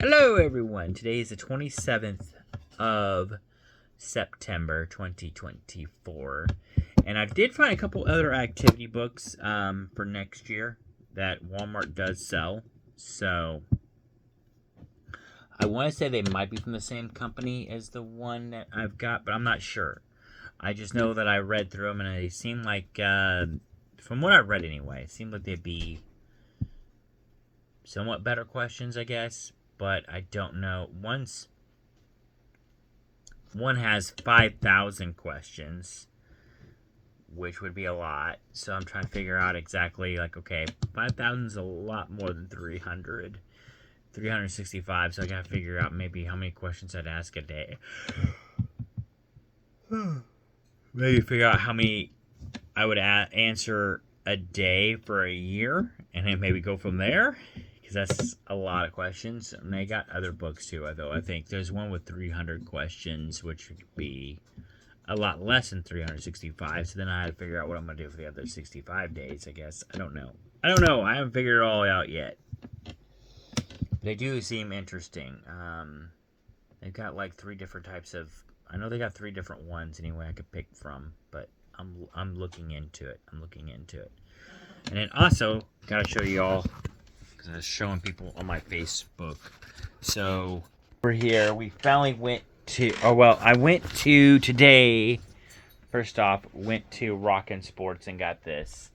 Hello, everyone. Today is the 27th of September, 2024. And I did find a couple other activity books for next year that Walmart does sell. So I want to say they might be from the same company as the one that I've got, but I'm not sure. I just know that I read through them and they seem like, from what I read anyway, it seemed like they'd be somewhat better questions, I guess. But I don't know. One has 5,000 questions, which would be a lot. So I'm trying to figure out exactly, like, okay, 5,000 is a lot more than 365. So I got to figure out maybe how many questions I'd ask a day. Maybe figure out how many I would answer a day for a year, and then maybe go from there. Because that's a lot of questions. And they got other books too, though. I think there's one with 300 questions, which would be a lot less than 365. So then I had to figure out what I'm going to do for the other 65 days, I guess. I don't know. I haven't figured it all out yet. They do seem interesting. They've got like 3 different types of... I know they got 3 different ones anyway I could pick from. But I'm looking into it. And then also, got to show you all... because I was showing people on my Facebook. So, over here, we finally went to... Oh, well, I went to today... First off, went to Rockin' Sports and got this.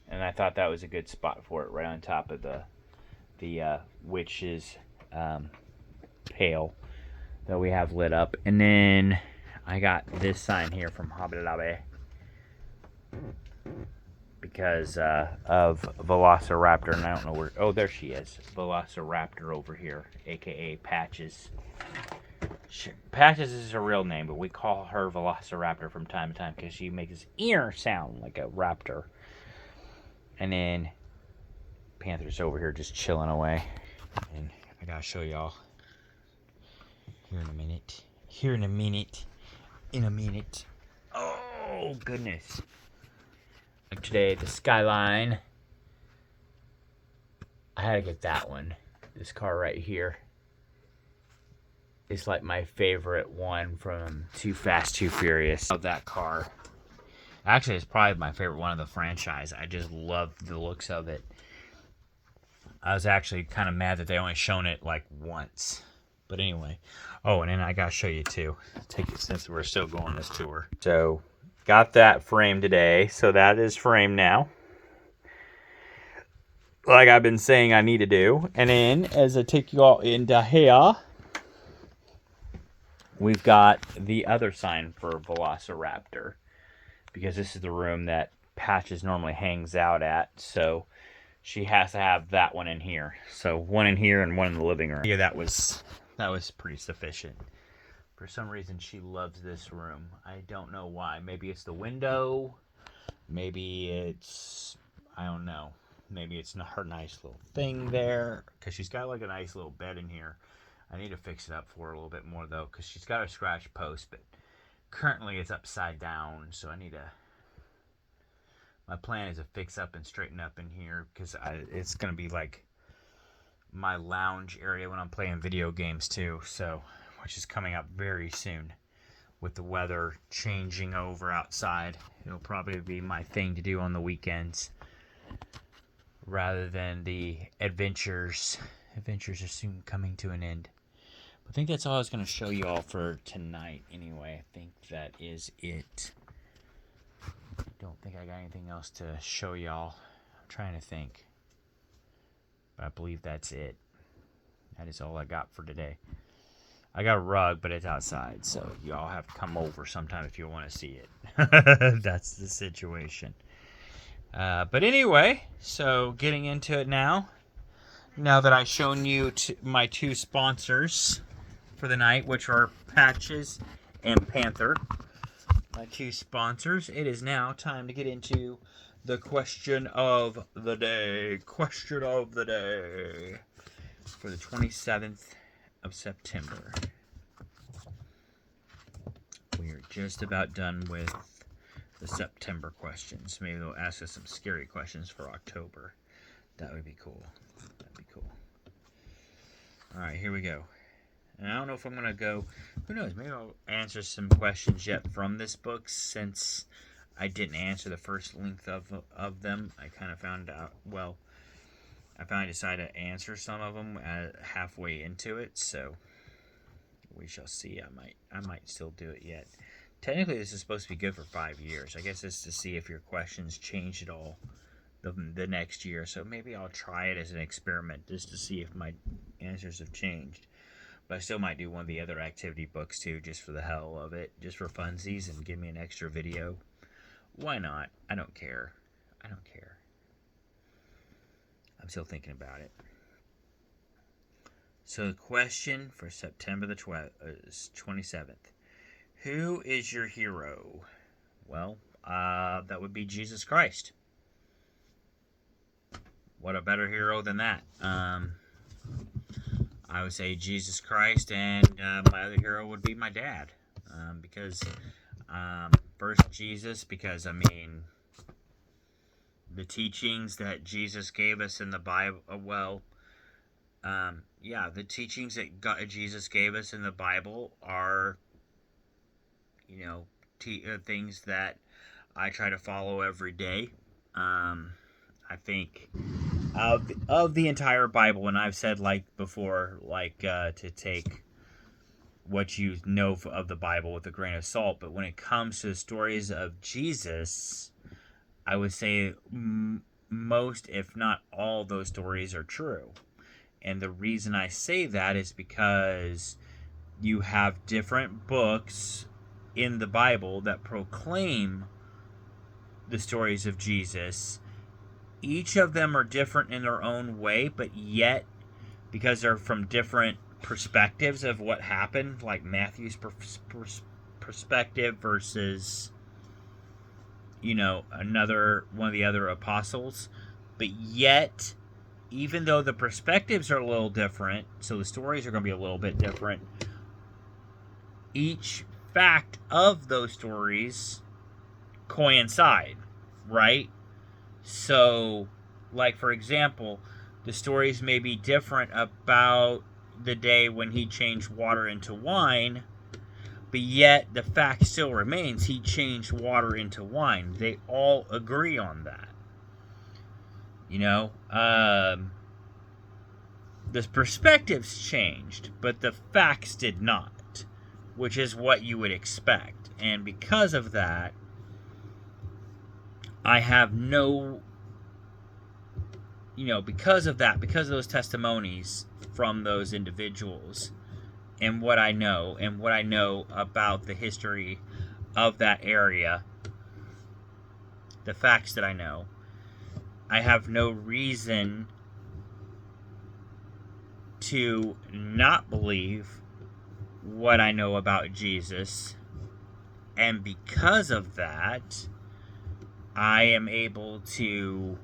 And I thought that was a good spot for it, right on top of the witch's pail that we have lit up. And then I got this sign here from Hobby Lobby because of Velociraptor, and I don't know where... Oh, there she is. Velociraptor over here, a.k.a. Patches. Patches is her real name, but we call her Velociraptor from time to time because she makes this ear sound like a raptor. And then Panther's over here just chilling away. And I gotta show y'all here in a minute. Oh, goodness. Like today, the Skyline. I had to get that one. This car right here. It's like my favorite one from Too Fast, Too Furious. I love that car. Actually, it's probably my favorite one of the franchise. I just love the looks of it. I was actually kind of mad that they only shown it like once. But anyway. Oh, and then I gotta show you too. Take it since we're still going this tour. So, got that framed today. So that is framed now. Like I've been saying I need to do. And then, as I take you all into here, we've got the other sign for Velociraptor. Because this is the room that Patches normally hangs out at. So she has to have that one in here. So one in here and one in the living room. Yeah, that was pretty sufficient. For some reason, she loves this room. I don't know why. Maybe it's the window. Maybe it's... I don't know. Maybe it's not her nice little thing there. Because she's got like a nice little bed in here. I need to fix it up for her a little bit more, though. Because she's got a scratch post. But currently, it's upside down. So I need to... My plan is to fix up and straighten up in here. Because it's going to be like my lounge area when I'm playing video games, too. So... which is coming up very soon with the weather changing over outside. It'll probably be my thing to do on the weekends rather than the adventures. Adventures are soon coming to an end. I think that's all I was going to show you all for tonight anyway. I think that is it. Don't think I got anything else to show y'all. I'm trying to think. But I believe that's it. That is all I got for today. I got a rug, but it's outside, so y'all have to come over sometime if you want to see it. That's the situation. But anyway, so getting into it now. Now that I've shown you my 2 sponsors for the night, which are Patches and Panther. My 2 sponsors. It is now time to get into the question of the day. Question of the day. For the 27th of September. We are just about done with the September questions. Maybe they'll ask us some scary questions for October. That would be cool. Alright, here we go. And I don't know if I'm going to go... Who knows? Maybe I'll answer some questions yet from this book, since I didn't answer the first length of them. I kind of found out... Well, I finally decided to answer some of them halfway into it, so... We shall see. I might still do it yet. Technically, this is supposed to be good for 5 years. I guess it's to see if your questions change at all the next year. So maybe I'll try it as an experiment just to see if my answers have changed. But I still might do one of the other activity books too, just for the hell of it, just for funsies, and give me an extra video. Why not? I don't care. I don't care. I'm still thinking about it. So the question for September the 27th. Who is your hero? Well, that would be Jesus Christ. What a better hero than that? I would say Jesus Christ, and my other hero would be my dad. Because, first Jesus, because, I mean, the teachings that Jesus gave us in the Bible, the teachings that Jesus gave us in the Bible are, you know, things that I try to follow every day. I think of the entire Bible, and I've said, like before, to take what you know of the Bible with a grain of salt, but when it comes to the stories of Jesus, I would say most, if not all, those stories are true. And the reason I say that is because you have different books in the Bible that proclaim the stories of Jesus. Each of them are different in their own way, but yet, because they're from different perspectives of what happened, like Matthew's perspective versus, you know, one of the other apostles, but yet, even though the perspectives are a little different, so the stories are going to be a little bit different, each fact of those stories coincide, right? So, like, for example, the stories may be different about the day when he changed water into wine, but yet the fact still remains he changed water into wine. They all agree on that. You know, the perspectives changed, but the facts did not, which is what you would expect. And because of that, I have no, because of those testimonies from those individuals, and what I know about the history of that area, the facts that I know, I have no reason to not believe what I know about Jesus. And because of that, I am able to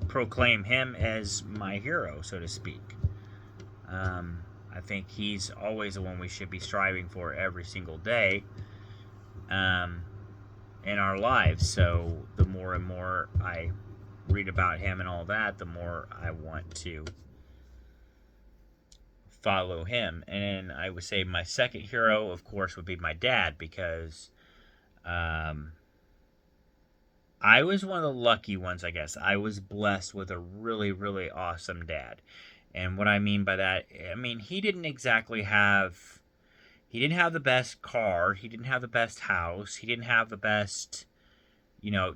proclaim him as my hero, so to speak. I think he's always the one we should be striving for every single day in our lives. So the more and more I read about him and all that, the more I want to follow him. And I would say my second hero, of course, would be my dad, because I was one of the lucky ones, I guess. I was blessed with a really, really awesome dad. And what I mean by that, he didn't have the best car, he didn't have the best house, he didn't have the best,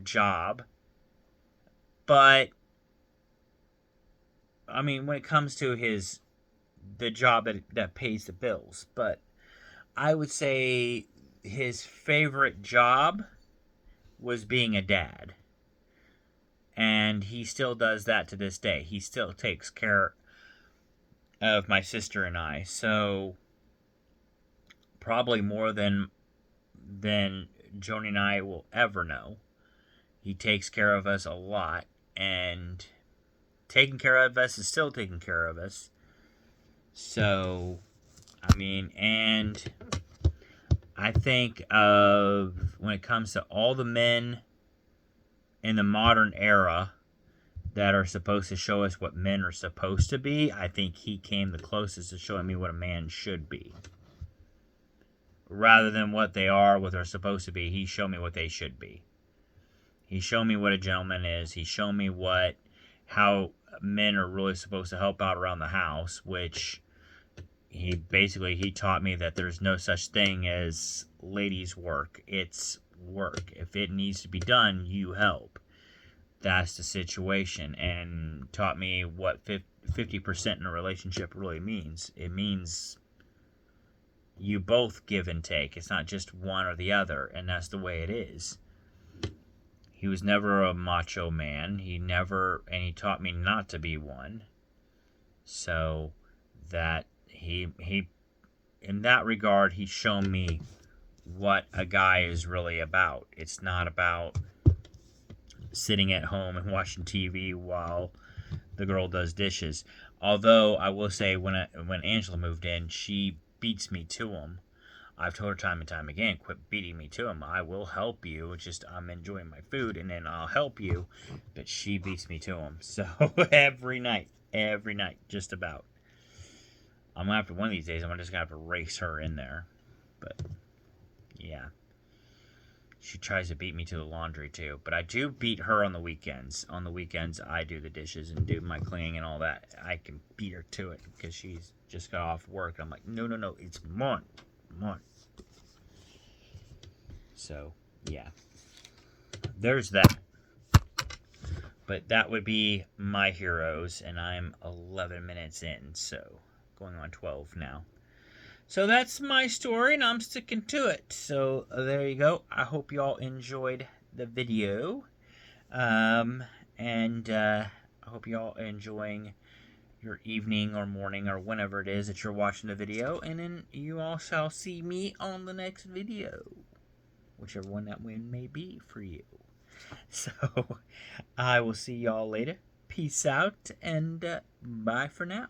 job. But, when it comes to the job that pays the bills, but I would say his favorite job was being a dad. And he still does that to this day. He still takes care of my sister and I. So probably more than Joni and I will ever know. He takes care of us a lot, and taking care of us is still taking care of us. So, and I think of, when it comes to all the men in the modern era that are supposed to show us what men are supposed to be, I think he came the closest to showing me what a man should be. Rather than what they are, what they're supposed to be, he showed me what they should be. He showed me what a gentleman is. He showed me how men are really supposed to help out around the house, which he taught me that there's no such thing as ladies' work. It's work. If it needs to be done, you help. That's the situation, and taught me what 50% in a relationship really means. It means you both give and take. It's not just one or the other, and that's the way it is. He was never a macho man. And he taught me not to be one. So that he in that regard, he's shown me what a guy is really about. It's not about sitting at home and watching TV while the girl does dishes. Although I will say, when Angela moved in, she beats me to him. I've told her time and time again, quit beating me to him. I will help you. It's just I'm enjoying my food, and then I'll help you. But she beats me to him. So every night, just about. I'm gonna have to, one of these days, I'm just gonna have to race her in there. But yeah, she tries to beat me to the laundry too. But I do beat her on the weekends. On the weekends, I do the dishes and do my cleaning and all that. I can beat her to it because she's just got off work. I'm like, no, it's mine. So, yeah. There's that. But that would be my heroes, and I'm 11 minutes in, so going on 12 now. So that's my story, and I'm sticking to it. So there you go. I hope you all enjoyed the video. And I hope you all are enjoying your evening or morning or whenever it is that you're watching the video. And then you all shall see me on the next video, whichever one that one may be for you. So I will see y'all later. Peace out, and bye for now.